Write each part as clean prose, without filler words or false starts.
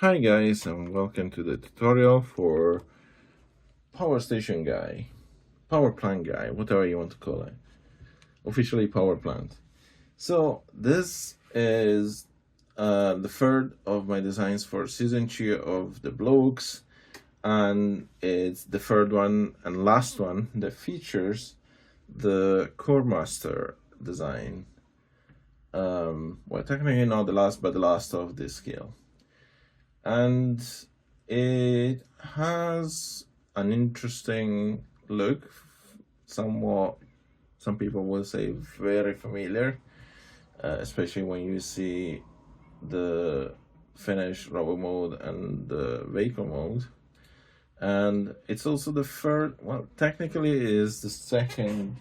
Hi guys, and welcome to the tutorial for Powerplant Guy, whatever you want to call it. Officially Powerplant. So this is the third of my designs for season 2 of the B.L.O.K.E.S, and it's the third one and last one that features the Core Master design. Well, technically not the last, but the last of this scale. And it has an interesting look, somewhat, some people will say very familiar, especially when you see the finished robot mode and the vehicle mode. And it's also the third, well, technically it is the second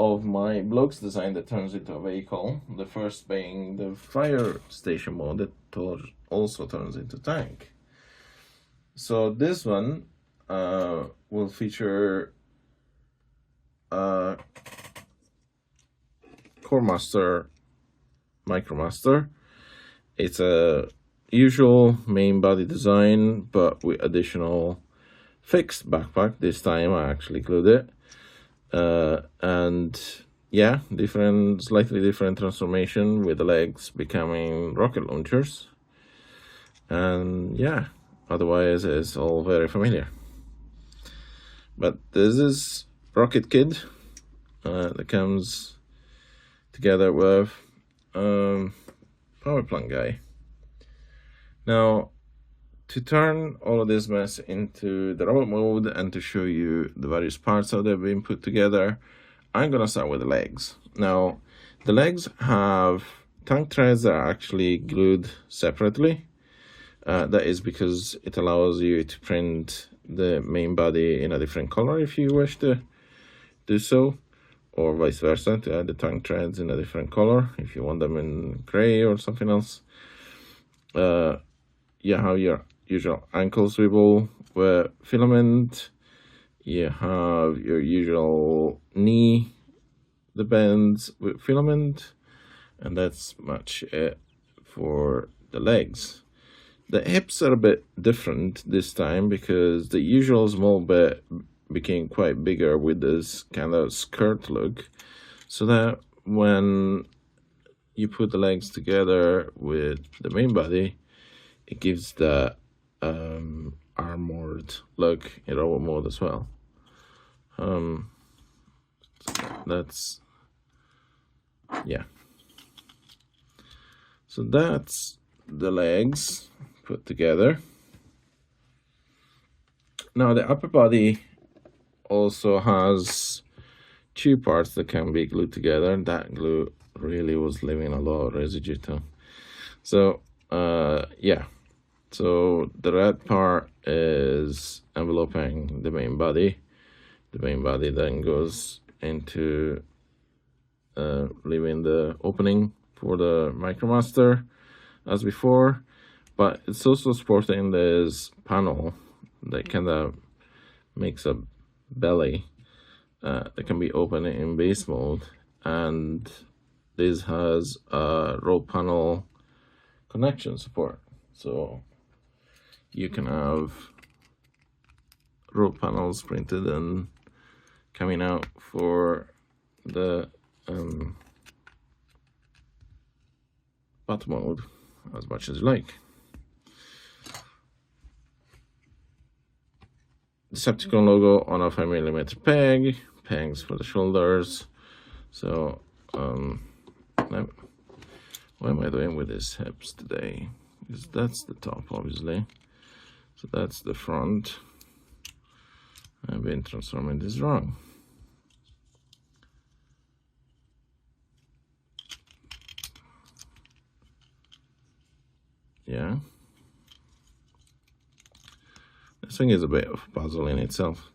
of my B.L.O.K.E.S design that turns into a vehicle. The first being the fire station mode that also turns into tank. So this one will feature Core Master Micromaster. It's a usual main body design, but with additional fixed backpack. This time I actually glued it. And yeah, slightly different transformation with the legs becoming rocket launchers. And yeah, otherwise it's all very familiar. But this is Rocket Kid that comes together with Powerplant Guy. Now, to turn all of this mess into the robot mode and to show you the various parts that have been put together, I'm gonna start with the legs. Now, the legs have tank treads that are actually glued separately. That is because it allows you to print the main body in a different color if you wish to do so, or vice versa, to add the tank treads in a different color if you want them in gray or something else. You have your usual ankle swivel with filament. You have your usual knee that bends with filament, and that's much it for the legs. The hips are a bit different this time because the usual small bit became quite bigger with this kind of skirt look, so that when you put the legs together with the main body, it gives the armored look in robot mode as well. That's, yeah. So that's the legs put together. Now the upper body also has two parts that can be glued together. That glue really was leaving a lot of residue too. So yeah, so the red part is enveloping the main body. The main body then goes into leaving the opening for the Micromaster as before, but it's also sporting this panel that kind of makes a belly that can be open in base mode, and this has a row panel connection support, so you can have row panels printed and coming out for the bot mode as much as you like. Decepticon logo on a 5mm peg, pegs for the shoulders. So what am I doing with these hips today? Because that's the top, obviously. So that's the front. I've been transforming this wrong. Yeah. This thing is a bit of a puzzle in itself.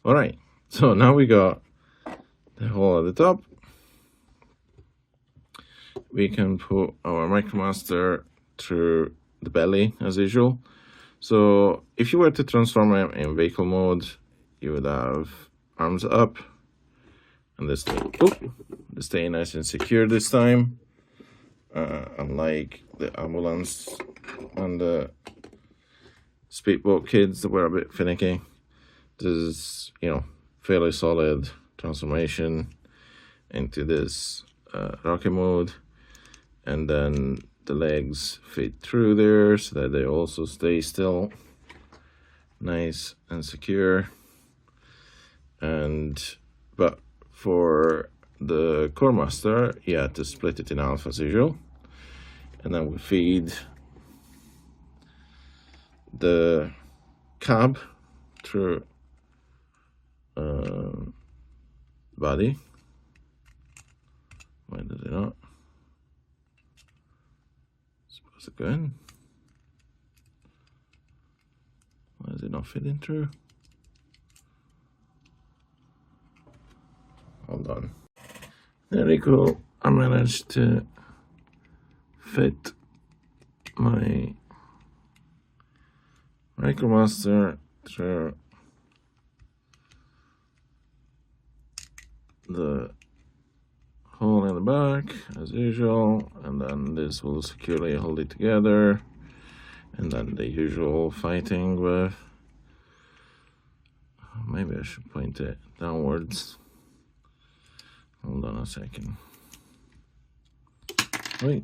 Alright, so now we got the hole at the top. We can put our Micromaster through the belly as usual. So if you were to transform him in vehicle mode, you would have arms up, and they stay nice and secure this time, unlike the ambulance and the speedboat kids were a bit finicky. This is, you know, fairly solid transformation into this rocket mode, and then the legs fit through there so that they also stay still, nice and secure. But for the core master, you had to split it in half as usual, and then we feed the cab through body. Why did it not? Suppose it go in. Why is it not fitting through? Hold on. Very cool. I managed to fit my Micromaster through the hole in the back as usual, and then this will securely hold it together, and then the usual fighting with, maybe I should point it downwards. Hold on a second. Wait.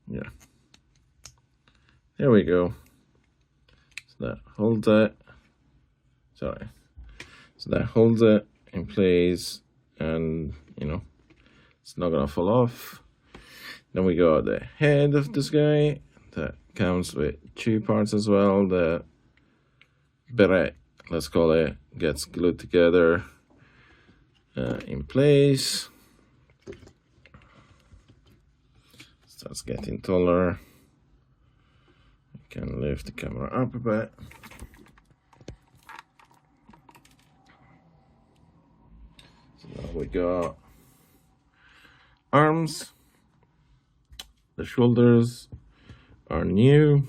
Yeah. There we go. So that holds it. Sorry. So that holds it in place, and you know, it's not gonna fall off. Then we got the head of this guy that comes with two parts as well. The beret, let's call it, gets glued together in place. Starts getting taller. You can lift the camera up a bit. So now we got arms. The shoulders are new,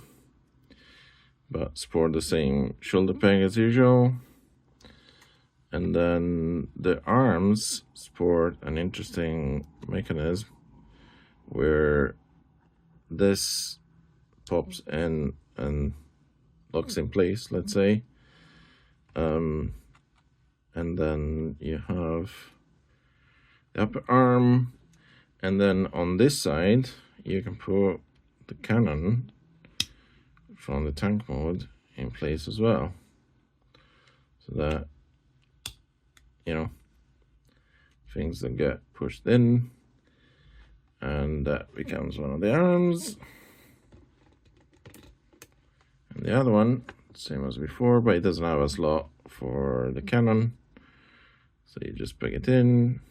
but sport the same shoulder peg as usual. And then the arms sport an interesting mechanism where this pops in and locks in place, let's say. And then you have the upper arm, and then on this side you can put the cannon from the tank mode in place as well, so that, you know, things that get pushed in, and that becomes one of the arms. And the other one, same as before, but it doesn't have a slot for the cannon, so you just plug it in.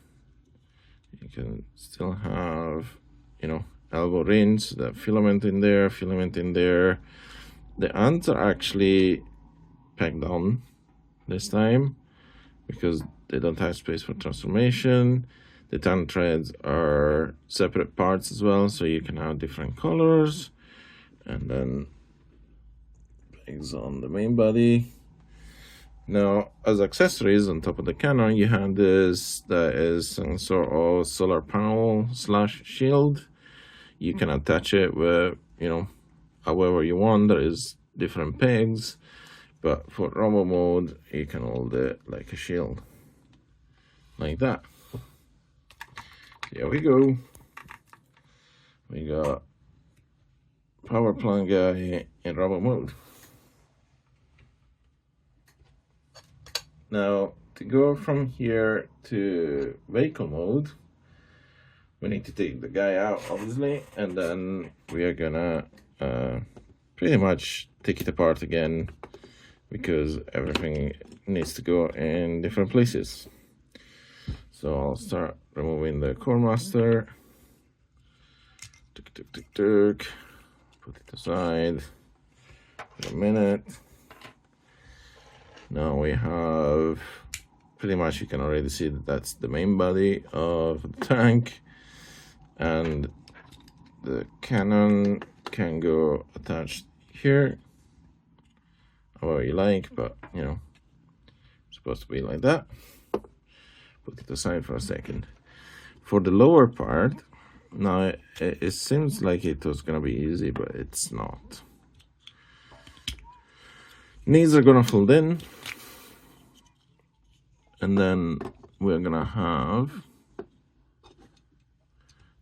You can still have, you know, elbow rings, that filament in there, The ants are actually pegged on this time because they don't have space for transformation. The tan threads are separate parts as well, so you can have different colors. And then pegs on the main body. Now, as accessories on top of the cannon, you have this that is some sort of solar panel / shield. You can attach it with, you know, however you want. There is different pegs, but for robo mode, you can hold it like a shield, like that. Here we go. We got Powerplant Guy in robo mode. Now, to go from here to vehicle mode, we need to take the guy out, obviously, and then we are gonna pretty much take it apart again because everything needs to go in different places. So I'll start removing the core master. Put it aside for a minute. Now we have, pretty much you can already see that that's the main body of the tank, and the cannon can go attached here, however you like, but you know, it's supposed to be like that. Put it aside for a second. For the lower part, now it seems like it was gonna be easy, but it's not. Knees are gonna fold in, and then we're gonna have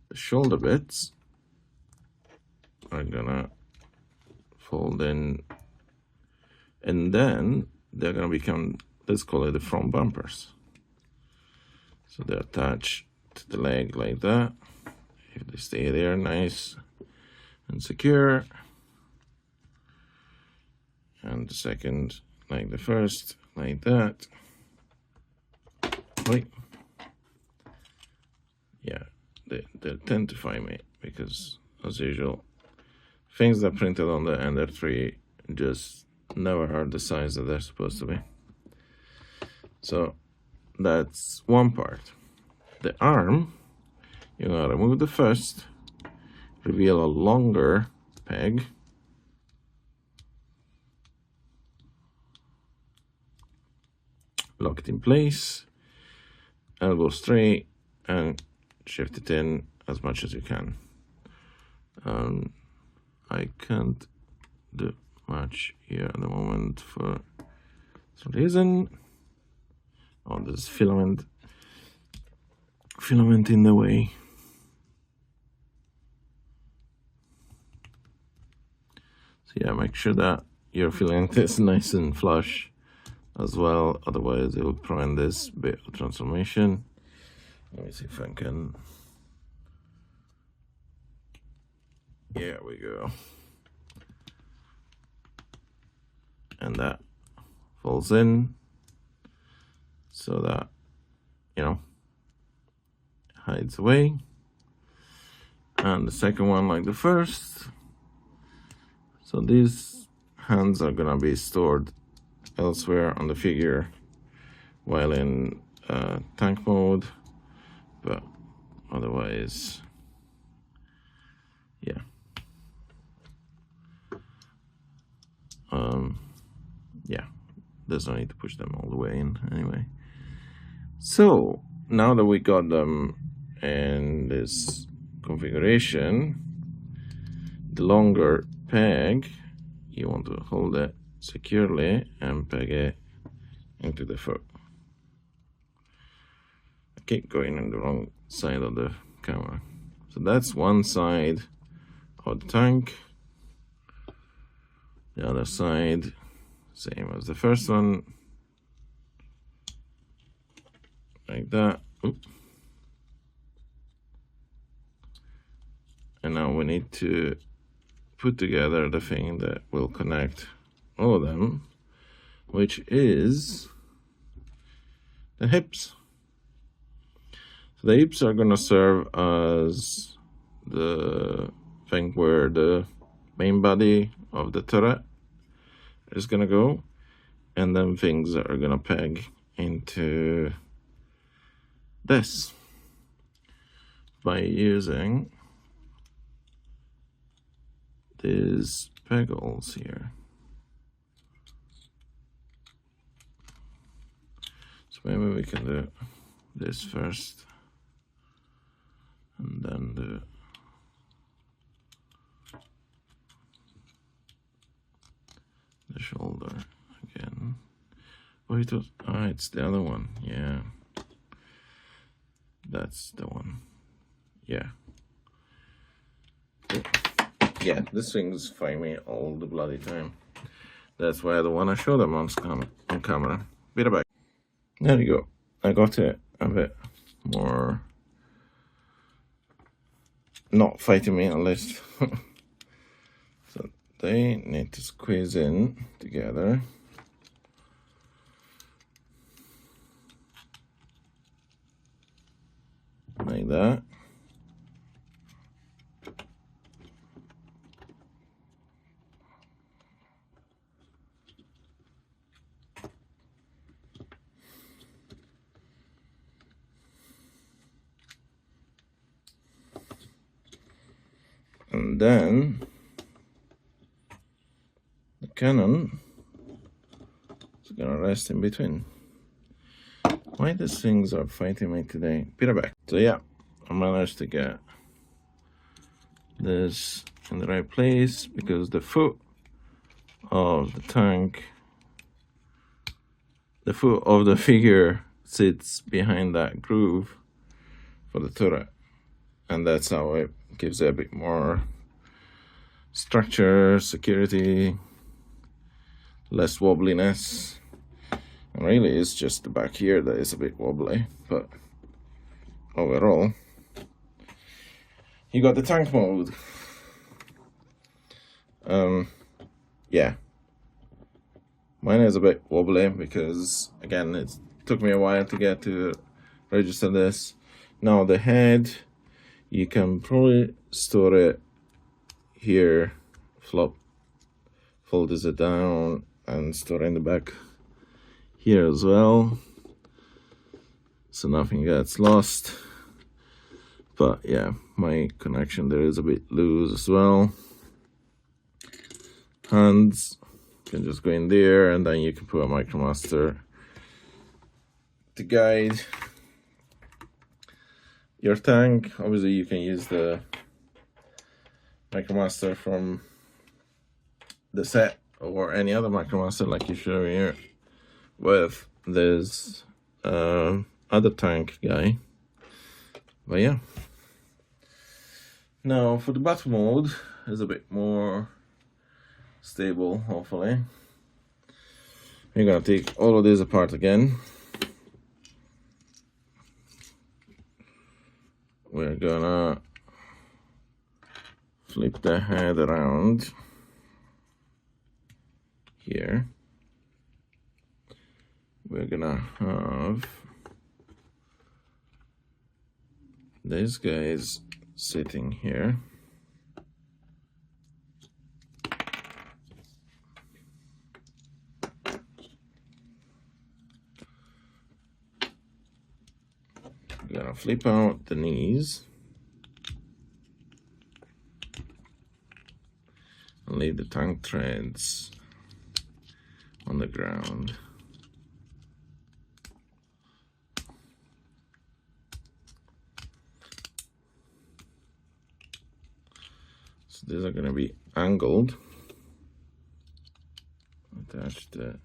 the shoulder bits are gonna fold in, and then they're gonna become, let's call it the front bumpers. So they're attached to the leg like that. If they stay there nice and secure, and the second like the first, like that. Wait, yeah, they tend to find me because, as usual, things that are printed on the Ender 3 just never are the size that they're supposed to be. So that's one part. The arm, you're gonna remove the first, reveal a longer peg, lock it in place, elbow straight, and shift it in as much as you can. I can't do much here at the moment for some reason. Oh, there's filament in the way. So yeah, make sure that your filament is nice and flush as well, otherwise it will prevent this bit of transformation. Let me see if I can. There we go. And that falls in so that, you know, hides away. And the second one like the first. So these hands are gonna be stored elsewhere on the figure while in tank mode, but otherwise, yeah. Yeah, there's no need to push them all the way in anyway. So now that we got them in this configuration, the longer peg, you want to hold it securely and peg it into the foot. I keep going on the wrong side of the camera. So that's one side of the tank. The other side, same as the first one, like that. Oop. And now we need to put together the thing that will connect all of them, which is the hips. So the hips are gonna serve as the thing where the main body of the turret is gonna go, and then things are gonna peg into this by using these peg holes here. So maybe we can do this first and then do the shoulder again. Oh, it was, it's the other one. Yeah, that's the one. Yeah. Yeah, these things find me all the bloody time. That's why I don't want to show them on camera. Be right back. There you go. I got it a bit more not fighting me at least. So they need to squeeze in together. Like that. And then the cannon It's gonna rest in between. Why these things are fighting me today? Be right back. So yeah, I managed to get this in the right place because the foot of the tank, the foot of the figure sits behind that groove for the turret, and that's how it gives it a bit more structure, security, less wobbliness. And really it's just the back here that is a bit wobbly, but overall you got the tank mode. Yeah, mine is a bit wobbly because again it took me a while to get to register this. Now the head, you can probably store it here, fold this down and store it in the back here as well, so nothing gets lost. But yeah, my connection there is a bit loose as well. Hands can just go in there, and then you can put a MicroMaster to guide your tank. Obviously you can use the MicroMaster from the set or any other MicroMaster like you show here with this other tank guy. But yeah, now for the battle mode is a bit more stable, hopefully. We're gonna take all of this apart again. We're gonna flip the head around here. We're gonna have these guys sitting here. We're gonna flip out the knees and leave the tank treads on the ground. So these are gonna be angled, attached to.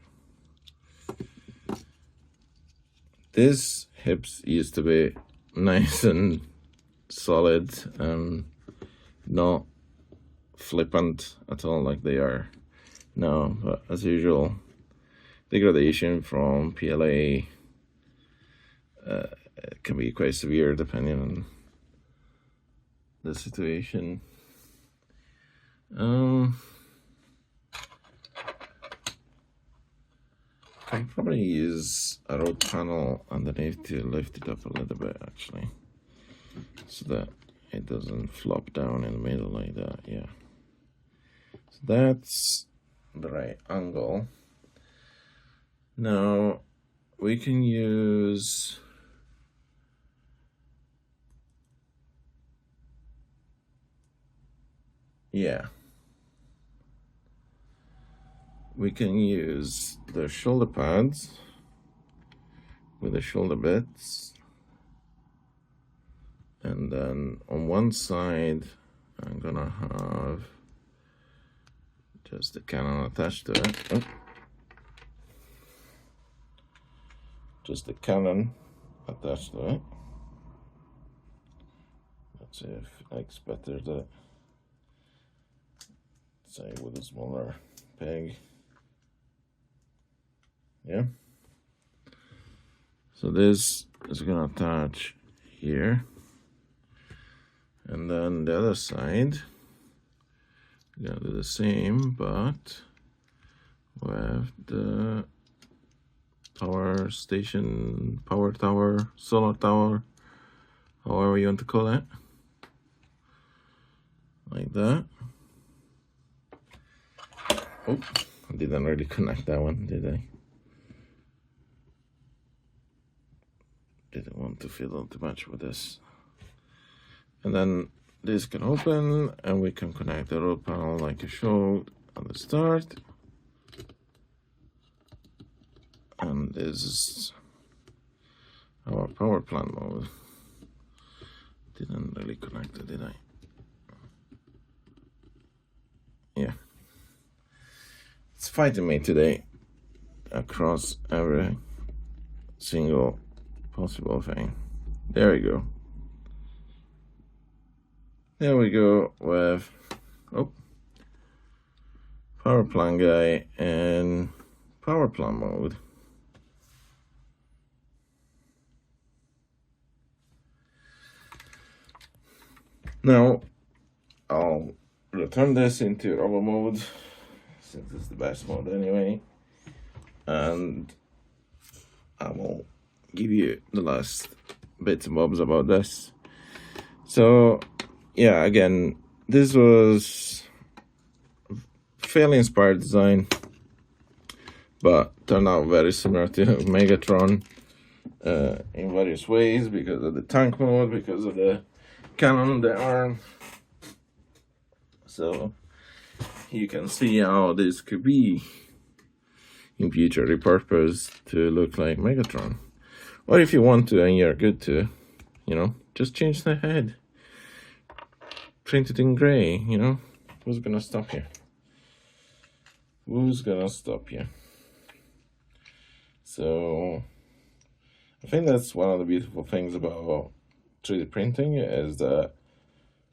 These hips used to be nice and solid, not flippant at all like they are now, but as usual, degradation from PLA can be quite severe depending on the situation. I can probably use a road panel underneath to lift it up a little bit actually, so that it doesn't flop down in the middle like that. Yeah, so that's the right angle. Now we can use we can use the shoulder pads with the shoulder bits, and then on one side I'm gonna have just the cannon attached to it. Oh. Just the cannon attached to it. Let's see if it likes better to say with a smaller peg. Yeah. So this is gonna attach here, and then the other side, we're gonna do the same, but with the power station, power tower, solar tower, however you want to call it, like that. Oh, I didn't really connect that one, did I? Didn't want to fiddle too much with this. And then this can open, and we can connect the road panel like I showed at the start. and this is our power plant mode. Didn't really connect it, did I? Yeah. It's fighting me today across every single possible thing. There we go. There we go with Powerplant Guy in Powerplant mode. Now I'll return this into rubber mode, since it's the best mode anyway, and I will give you the last bits and bobs about this. So yeah, again, this was fairly inspired design, but turned out very similar to Megatron in various ways, because of the tank mode, because of the cannon on the arm. So you can see how this could be in future repurposed to look like Megatron. Or if you want to and you're good to, just change the head. Print it in grey, Who's gonna stop you? Who's gonna stop you? So I think that's one of the beautiful things about 3D printing, is that,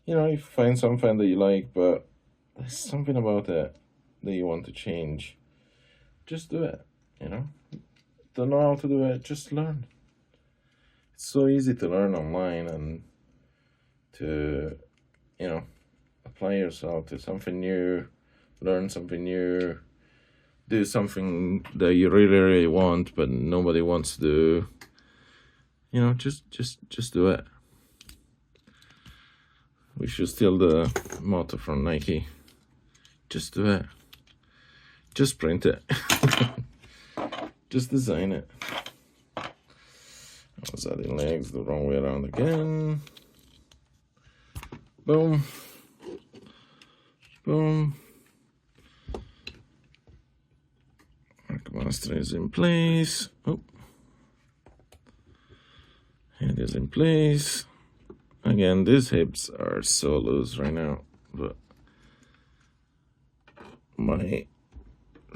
you find something that you like, but there's something about it that you want to change. Just do it, Don't know how to do it, just learn. It's so easy to learn online and to, apply yourself to something new, learn something new, do something that you really, really want, but nobody wants to do. Just do it. We should steal the motto from Nike. Just do it. Just print it. Just design it. I was adding legs the wrong way around again. Boom. Boom. Master is in place. Oh. Head is in place. Again, these hips are so loose right now, but my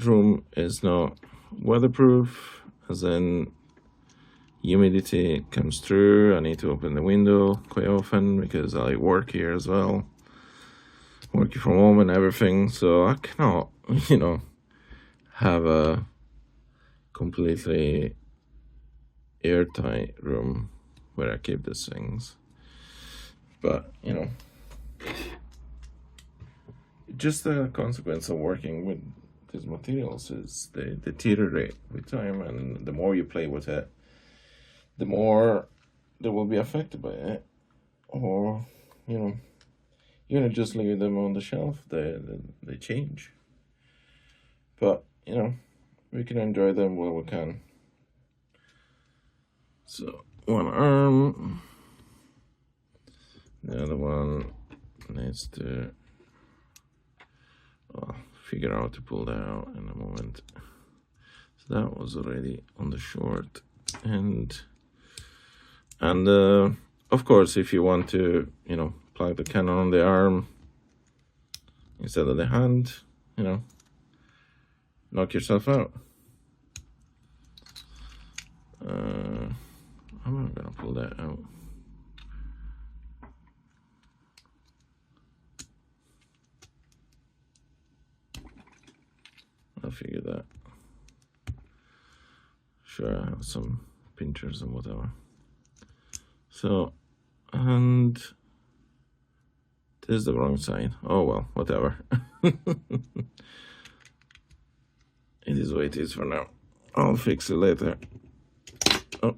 room is not weatherproof, as in humidity comes through. I need to open the window quite often because I work here as well, working from home and everything, so I cannot, have a completely airtight room where I keep these things. But just the consequence of working with these materials is they deteriorate with time, and the more you play with it, the more they will be affected by it. Or you're just leave them on the shelf, they change. But we can enjoy them while we can. So one arm, the other one needs to figure out to pull that out in a moment. So that was already on the short end. And of course, if you want to, plug the cannon on the arm instead of the hand, knock yourself out. I'm not gonna pull that out. I'll figure that. Sure, I have some pinchers and whatever. So, and this is the wrong side. Oh well, whatever. It is what it is for now. I'll fix it later. Oh,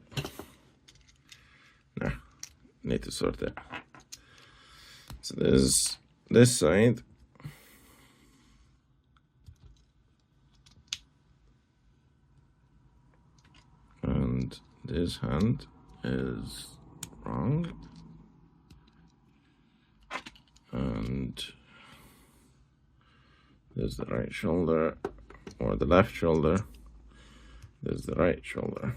no, need to sort it. So there's this side. And this hand is wrong. And there's the right shoulder, or the left shoulder, There's the right shoulder.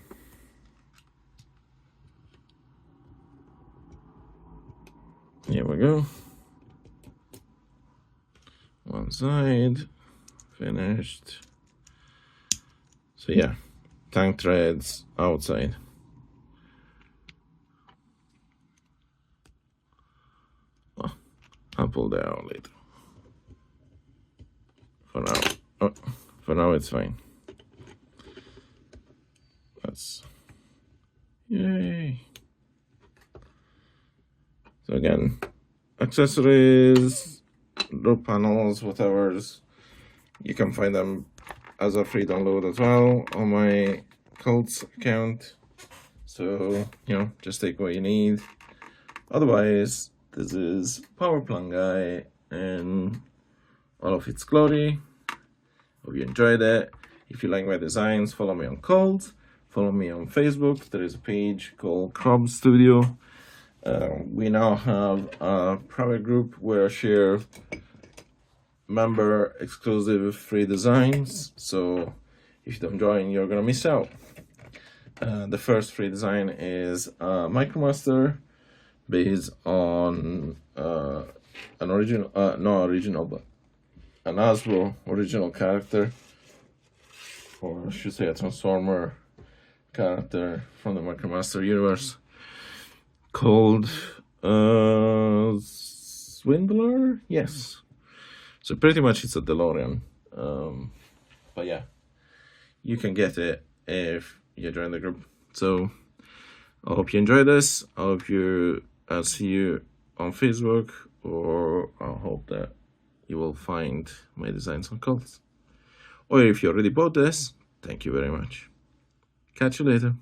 Here we go. One side finished. So yeah, tank treads outside. Oh, I'll pull that out later. For now it's fine. That's yay. So again, accessories, door panels, whatever's, you can find them as a free download as well on my Cults account. So, you know, just take what you need. Otherwise, this is Powerplant Guy in all of its glory. Hope you enjoyed it. If you like my designs, follow me on Cults. Follow me on Facebook. There is a page called Cults3d. We now have a private group where I share member exclusive free designs. So if you don't join, you're gonna miss out. The first free design is a MicroMaster based on an original, not original, but an Hasbro original character, or I should say a Transformer character from the MicroMaster universe, called Swindler? Yes. So pretty much it's a DeLorean. But yeah, you can get it if you join the group. So I hope you enjoy this. I hope I'll see you on Facebook, or I hope that you will find my designs on Cults. Or if you already bought this, thank you very much. Catch you later.